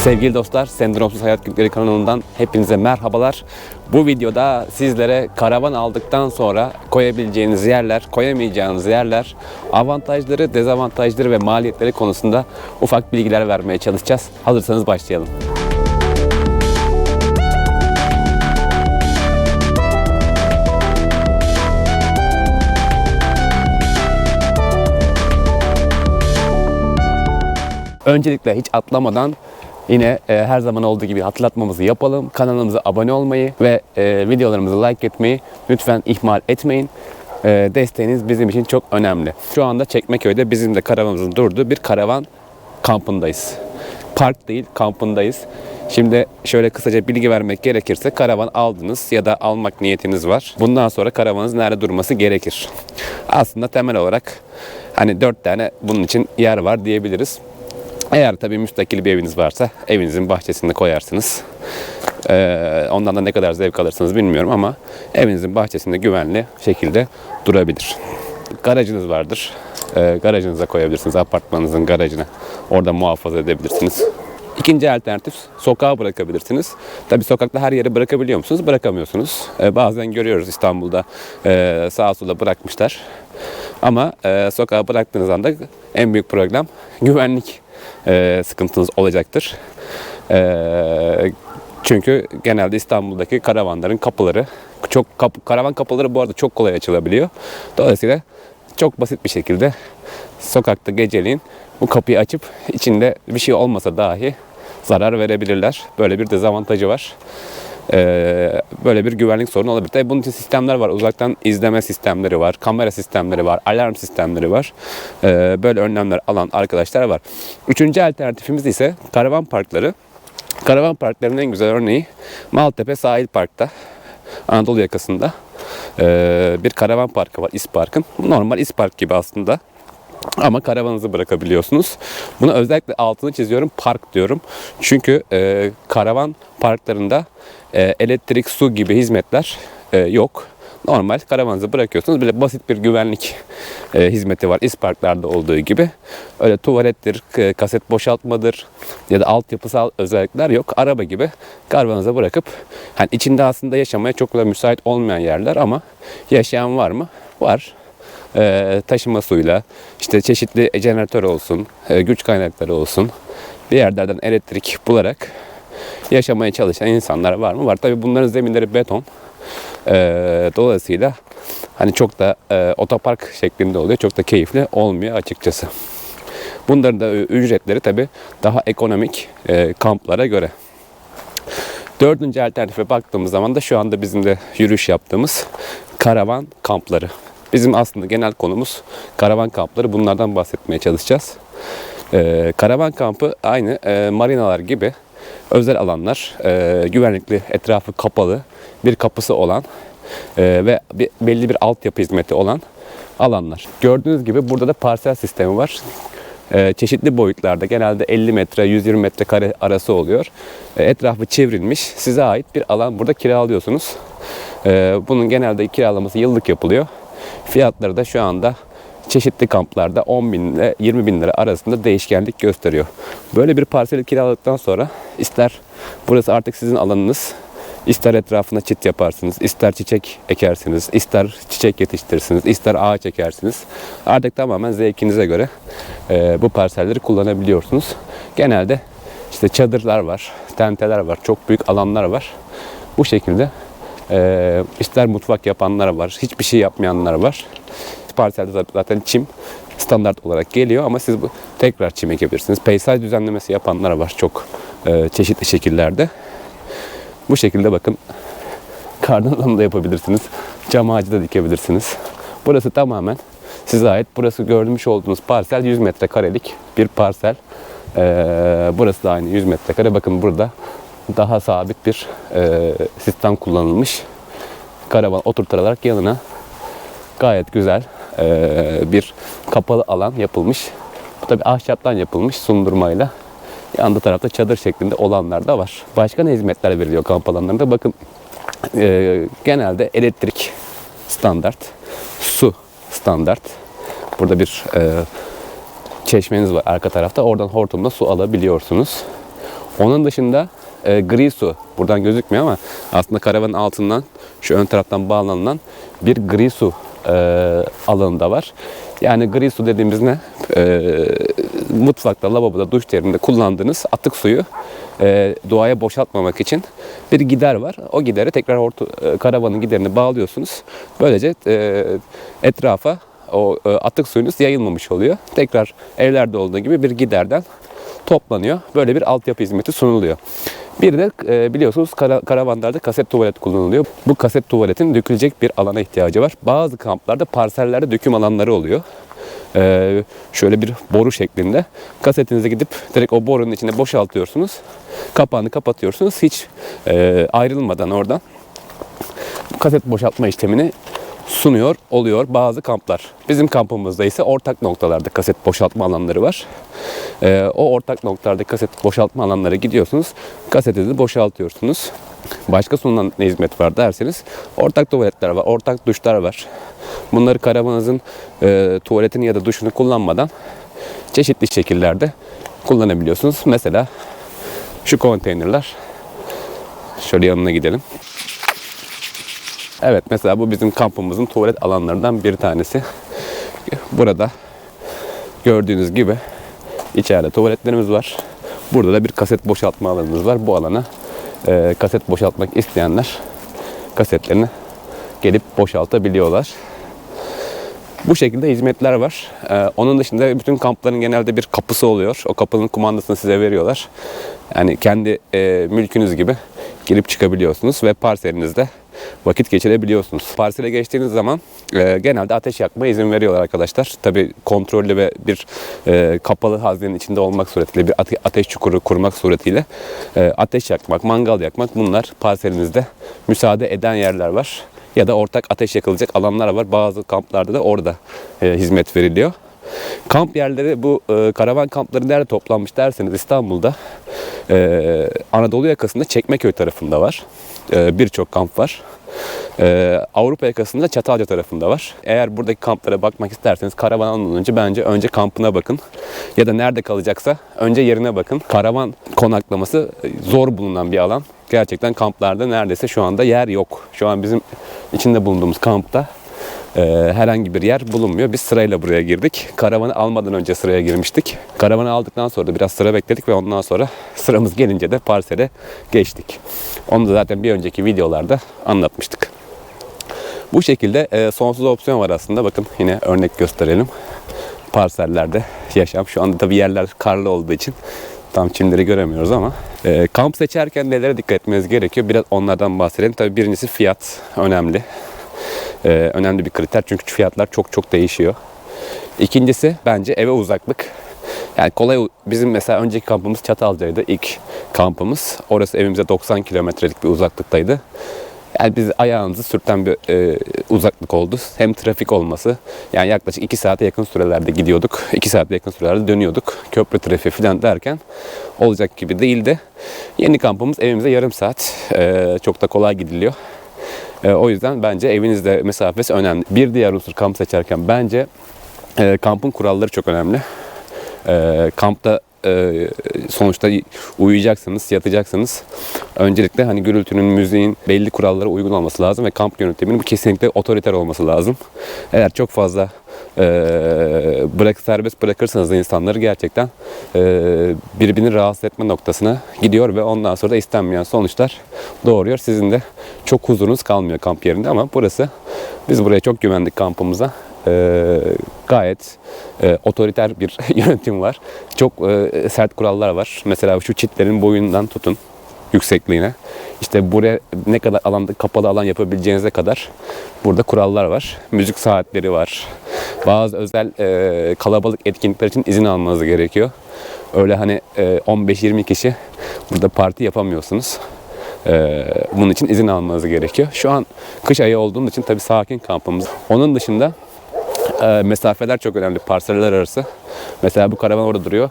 Sevgili dostlar, Sendromsuz Hayat Günlükleri kanalından hepinize merhabalar. Bu videoda sizlere karavan aldıktan sonra koyabileceğiniz yerler, koyamayacağınız yerler, avantajları, dezavantajları ve maliyetleri konusunda ufak bilgiler vermeye çalışacağız. Hazırsanız başlayalım. Öncelikle hiç atlamadan yine her zaman olduğu gibi hatırlatmamızı yapalım. Kanalımıza abone olmayı ve videolarımızı like etmeyi lütfen ihmal etmeyin. Desteğiniz bizim için çok önemli. Şu anda Çekmeköy'de bizim de karavanımızın durduğu bir karavan kampındayız. Park değil, kampındayız. Şimdi şöyle kısaca bilgi vermek gerekirse karavan aldınız ya da almak niyetiniz var. Bundan sonra karavanınız nerede durması gerekir? Aslında temel olarak hani 4 tane bunun için yer var diyebiliriz. Eğer tabii müstakil bir eviniz varsa evinizin bahçesinde koyarsınız. Ondan da ne kadar zevk alırsınız bilmiyorum ama evinizin bahçesinde güvenli şekilde durabilir. Garajınız vardır. Garajınıza koyabilirsiniz, apartmanınızın garajına. Orada muhafaza edebilirsiniz. İkinci alternatif sokağa bırakabilirsiniz. Tabii sokakta her yere bırakabiliyor musunuz? Bırakamıyorsunuz. Bazen görüyoruz İstanbul'da sağa sola bırakmışlar. Ama sokağa bıraktığınız anda en büyük problem güvenlik sıkıntınız olacaktır. Çünkü genelde İstanbul'daki karavanların kapıları karavan kapıları bu arada çok kolay açılabiliyor. Dolayısıyla çok basit bir şekilde sokakta geceleyin bu kapıyı açıp içinde bir şey olmasa dahi zarar verebilirler. Böyle bir dezavantajı var. Böyle bir güvenlik sorunu olabilir. Tabii bunun için sistemler var. Uzaktan izleme sistemleri var. Kamera sistemleri var. Alarm sistemleri var. Böyle önlemler alan arkadaşlar var. Üçüncü alternatifimiz ise karavan parkları. Karavan parklarının en güzel örneği Maltepe Sahil Park'ta. Anadolu yakasında bir karavan parkı var. İspark'ın. Normal İspark gibi aslında. Ama karavanınızı bırakabiliyorsunuz. Bunu özellikle altını çiziyorum, park diyorum. Çünkü karavan parklarında elektrik, su gibi hizmetler yok. Normal karavanınızı bırakıyorsunuz. Böyle basit bir güvenlik hizmeti var İsparklarda olduğu gibi. Öyle tuvalettir, kaset boşaltmadır ya da altyapısal özellikler yok. Araba gibi karavanınıza bırakıp hani içinde aslında yaşamaya çok da müsait olmayan yerler ama yaşayan var mı? Var. Taşıma suyla, işte çeşitli jeneratör olsun, güç kaynakları olsun, bir yerlerden elektrik bularak yaşamaya çalışan insanlar var mı? Var. Tabii bunların zeminleri beton. Dolayısıyla hani çok da otopark şeklinde oluyor. Çok da keyifli olmuyor açıkçası. Bunların da ücretleri tabii daha ekonomik kamplara göre. Dördüncü alternatife baktığımız zaman da şu anda bizim de yürüyüş yaptığımız karavan kampları. Bizim aslında genel konumuz karavan kampları. Bunlardan bahsetmeye çalışacağız. Karavan kampı aynı marinalar gibi özel alanlar, güvenlikli, etrafı kapalı, bir kapısı olan ve belli bir altyapı hizmeti olan alanlar. Gördüğünüz gibi burada da parsel sistemi var. Çeşitli boyutlarda, genelde 50 metre, 120 metrekare arası oluyor. Etrafı çevrilmiş, size ait bir alan burada kiralıyorsunuz. Bunun genelde kiralaması yıllık yapılıyor. Fiyatları da şu anda çeşitli kamplarda 10 bin ile 20 bin lira arasında değişkenlik gösteriyor. Böyle bir parseli kiraladıktan sonra ister burası artık sizin alanınız, ister etrafına çit yaparsınız, ister çiçek ekersiniz, ister çiçek yetiştirirsiniz, ister ağaç ekersiniz. Artık tamamen zevkinize göre bu parselleri kullanabiliyorsunuz. Genelde işte çadırlar var, tenteler var, çok büyük alanlar var. Bu şekilde ister mutfak yapanlar var, hiçbir şey yapmayanlar var. Parselde zaten çim standart olarak geliyor ama siz tekrar çim ekebilirsiniz. Peyzaj düzenlemesi yapanlar var çok çeşitli şekillerde. Bu şekilde bakın kardan da yapabilirsiniz. Cam ağacı da dikebilirsiniz. Burası tamamen size ait. Burası görmüş olduğunuz parsel 100 metrekarelik bir parsel. Burası da aynı 100 metrekare. Bakın burada daha sabit bir sistem kullanılmış. Karavan oturtularak yanına gayet güzel bir kapalı alan yapılmış. Bu tabi ahşaptan yapılmış sundurmayla. Yanında tarafta çadır şeklinde olanlar da var. Başka ne hizmetler veriliyor kamp alanlarında? Bakın genelde elektrik standart, su standart. Burada bir çeşmeniz var arka tarafta. Oradan hortumla su alabiliyorsunuz. Onun dışında gri su, buradan gözükmüyor ama aslında karavanın altından şu ön taraftan bağlanılan bir gri su alanı da var. Yani gri su dediğimiz ne? Mutfakta, lavaboda, duş yerinde kullandığınız atık suyu doğaya boşaltmamak için bir gider var. O gideri tekrar karavanın giderini bağlıyorsunuz. Böylece etrafa o atık suyunuz yayılmamış oluyor. Tekrar evlerde olduğu gibi bir giderden toplanıyor. Böyle bir altyapı hizmeti sunuluyor. Bir de biliyorsunuz karavanlarda kaset tuvalet kullanılıyor. Bu kaset tuvaletin dökülecek bir alana ihtiyacı var. Bazı kamplarda parsellerde döküm alanları oluyor. Şöyle bir boru şeklinde. Kasetinize gidip direkt o borunun içine boşaltıyorsunuz. Kapağını kapatıyorsunuz. Hiç ayrılmadan oradan kaset boşaltma işlemini sunuyor oluyor bazı kamplar. Bizim kampımızda ise ortak noktalarda kaset boşaltma alanları var. O ortak noktalarda kaset boşaltma alanlara gidiyorsunuz. Kasetinizi boşaltıyorsunuz. Başka sunulan ne hizmet var derseniz ortak tuvaletler var, ortak duşlar var. Bunları karavanınızın tuvaletini ya da duşunu kullanmadan çeşitli şekillerde kullanabiliyorsunuz. Mesela şu konteynerler. Şöyle yanına gidelim. Evet, mesela bu bizim kampımızın tuvalet alanlarından bir tanesi. Burada gördüğünüz gibi içeride tuvaletlerimiz var. Burada da bir kaset boşaltma alanımız var. Bu alana kaset boşaltmak isteyenler kasetlerini gelip boşaltabiliyorlar. Bu şekilde hizmetler var. Onun dışında bütün kampların genelde bir kapısı oluyor. O kapının kumandasını size veriyorlar. Yani kendi mülkünüz gibi girip çıkabiliyorsunuz ve parselinizde vakit geçirebiliyorsunuz. Parsele geçtiğiniz zaman genelde ateş yakmaya izin veriyorlar arkadaşlar. Tabii kontrollü ve bir kapalı haznenin içinde olmak suretiyle, bir ateş çukuru kurmak suretiyle ateş yakmak, mangal yakmak, bunlar parselinizde müsaade eden yerler var. Ya da ortak ateş yakılacak alanlar var. Bazı kamplarda da orada hizmet veriliyor. Kamp yerleri, bu karavan kampları nerede toplanmış derseniz İstanbul'da Anadolu yakasında Çekmeköy tarafında var. Birçok kamp var. Avrupa yakasında Çatalca tarafında var. Eğer buradaki kamplara bakmak isterseniz karavan almadan önce bence önce kampına bakın. Ya da nerede kalacaksa önce yerine bakın. Karavan konaklaması zor bulunan bir alan. Gerçekten kamplarda neredeyse şu anda yer yok. Şu an bizim içinde bulunduğumuz kampta herhangi bir yer bulunmuyor. Biz sırayla buraya girdik. Karavanı almadan önce sıraya girmiştik. Karavanı aldıktan sonra da biraz sıra bekledik ve ondan sonra sıramız gelince de parsele geçtik. Onu da zaten bir önceki videolarda anlatmıştık. Bu şekilde sonsuz opsiyon var aslında. Bakın yine örnek gösterelim. Parsellerde yaşam. Şu anda tabii yerler karlı olduğu için tam çimleri göremiyoruz ama kamp seçerken nelere dikkat etmeniz gerekiyor? Biraz onlardan bahsedelim. Tabii birincisi fiyat önemli. Önemli bir kriter çünkü fiyatlar çok değişiyor. İkincisi bence eve uzaklık. Yani kolay, bizim mesela önceki kampımız Çatalca'ydı, ilk kampımız. Orası evimize 90 kilometrelik bir uzaklıktaydı. Yani biz ayağımızı sürten bir uzaklık oldu. Hem trafik olması, yani yaklaşık 2 saate yakın sürelerde gidiyorduk. 2 saate yakın sürelerde dönüyorduk. Köprü trafiği falan derken olacak gibi değildi. Yeni kampımız evimize yarım saat. Çok da kolay gidiliyor. O yüzden bence evinizde mesafesi önemli. Bir diğer unsur kamp seçerken bence kampın kuralları çok önemli. Kampta sonuçta uyuyacaksınız, yatacaksınız. Öncelikle hani gürültünün, müziğin belli kurallara uygun olması lazım ve kamp yönetiminin kesinlikle otoriter olması lazım. Eğer çok fazla serbest bırakırsanız da insanları gerçekten birbirini rahatsız etme noktasına gidiyor ve ondan sonra da istenmeyen sonuçlar doğuruyor. Sizin de çok huzurunuz kalmıyor kamp yerinde ama biz buraya çok güvendik kampımıza. Gayet otoriter bir yönetim var. Çok sert kurallar var. Mesela şu çitlerin boyundan tutun yüksekliğine. İşte buraya ne kadar alanda kapalı alan yapabileceğinize kadar burada kurallar var. Müzik saatleri var. Bazı özel kalabalık etkinlikler için izin almanız gerekiyor. Öyle hani 15-20 kişi burada parti yapamıyorsunuz. Bunun için izin almanız gerekiyor. Şu an kış ayı olduğumuz için tabii sakin kampımız. Onun dışında mesafeler çok önemli parseller arası. Mesela bu karavan orada duruyor.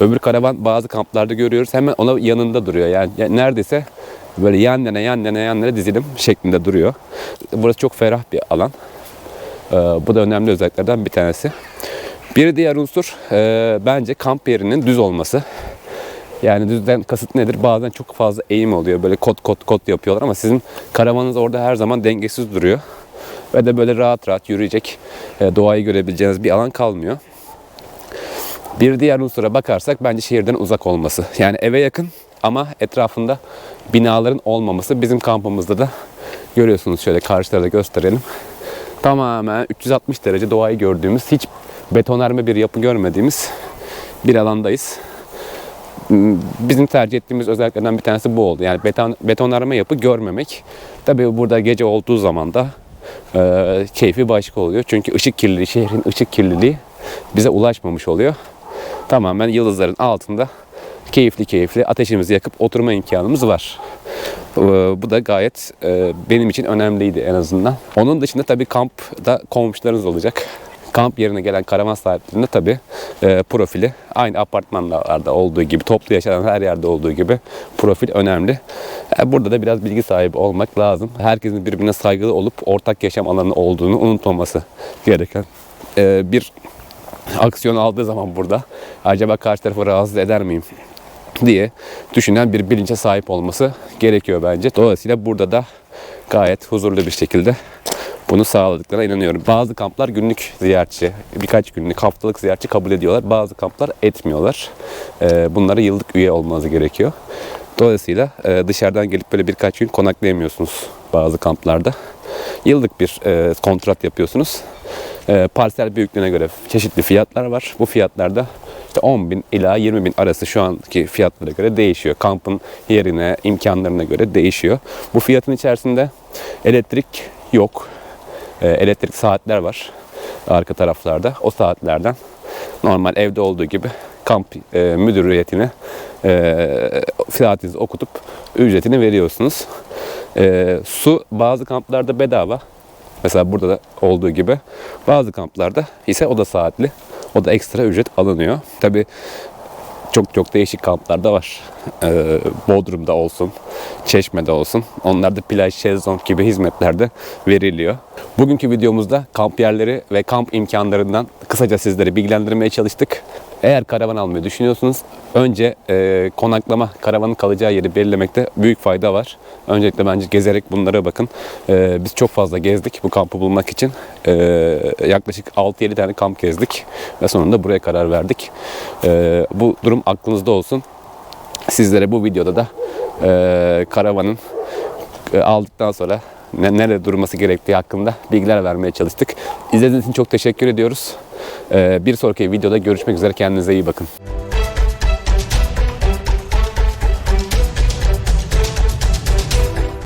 Öbür karavan bazı kamplarda görüyoruz. Hemen ona yanında duruyor. Yani neredeyse böyle yan yana dizilim şeklinde duruyor. Burası çok ferah bir alan. Bu da önemli özelliklerden bir tanesi. Bir diğer unsur bence kamp yerinin düz olması. Yani düzden kasıt nedir? Bazen çok fazla eğim oluyor. Böyle kot yapıyorlar ama sizin karavanınız orada her zaman dengesiz duruyor. Ve de böyle rahat rahat yürüyecek, doğayı görebileceğiniz bir alan kalmıyor. Bir diğer unsura bakarsak bence şehirden uzak olması. Yani eve yakın ama etrafında binaların olmaması. Bizim kampımızda da görüyorsunuz, şöyle karşılarda gösterelim. Tamamen 360 derece doğayı gördüğümüz, hiç betonarme bir yapı görmediğimiz bir alandayız. Bizim tercih ettiğimiz özelliklerden bir tanesi bu oldu. Yani betonarme yapı görmemek. Tabii burada gece olduğu zaman da keyfi başka oluyor. Çünkü ışık kirliliği, şehrin ışık kirliliği bize ulaşmamış oluyor. Tamamen yıldızların altında keyifli ateşimizi yakıp oturma imkanımız var. Bu da gayet benim için önemliydi en azından. Onun dışında tabii kampta komşularınız olacak. Kamp yerine gelen karavan sahiplerinde tabii profili aynı apartmanlarda olduğu gibi, toplu yaşanan her yerde olduğu gibi profil önemli. Burada da biraz bilgi sahibi olmak lazım. Herkesin birbirine saygılı olup ortak yaşam alanı olduğunu unutmaması gereken bir aksiyon aldığı zaman burada acaba karşı tarafı rahatsız eder miyim diye düşünen bir bilince sahip olması gerekiyor bence. Dolayısıyla burada da gayet huzurlu bir şekilde bunu sağladıklarına inanıyorum. Bazı kamplar günlük ziyaretçi, birkaç günlük, haftalık ziyaretçi kabul ediyorlar. Bazı kamplar etmiyorlar. Bunlara yıllık üye olmanız gerekiyor. Dolayısıyla dışarıdan gelip böyle birkaç gün konaklayamıyorsunuz bazı kamplarda. Yıllık bir kontrat yapıyorsunuz. Parsel büyüklüğüne göre çeşitli fiyatlar var. Bu fiyatlarda işte 10.000 ila 20.000 arası şu anki fiyatlara göre değişiyor. Kampın yerine, imkanlarına göre değişiyor. Bu fiyatın içerisinde elektrik yok. Elektrik saatler var arka taraflarda. O saatlerden normal evde olduğu gibi kamp müdüriyetine saatinizi okutup ücretini veriyorsunuz. Su bazı kamplarda bedava. Mesela burada da olduğu gibi. Bazı kamplarda ise o da saatli. O da ekstra ücret alınıyor. Tabii çok değişik kamplar da var. Bodrum'da olsun, Çeşme'de olsun. Onlarda plaj, şezlong gibi hizmetler de veriliyor. Bugünkü videomuzda kamp yerleri ve kamp imkanlarından kısaca sizleri bilgilendirmeye çalıştık. Eğer karavan almayı düşünüyorsunuz, önce konaklama, karavanın kalacağı yeri belirlemekte büyük fayda var. Öncelikle bence gezerek bunlara bakın. Biz çok fazla gezdik bu kampı bulmak için. Yaklaşık 6-7 tane kamp gezdik ve sonunda buraya karar verdik. Bu durum aklınızda olsun. Sizlere bu videoda da karavanın aldıktan sonra nerede durması gerektiği hakkında bilgiler vermeye çalıştık. İzlediğiniz için çok teşekkür ediyoruz. Bir sonraki videoda görüşmek üzere. Kendinize iyi bakın.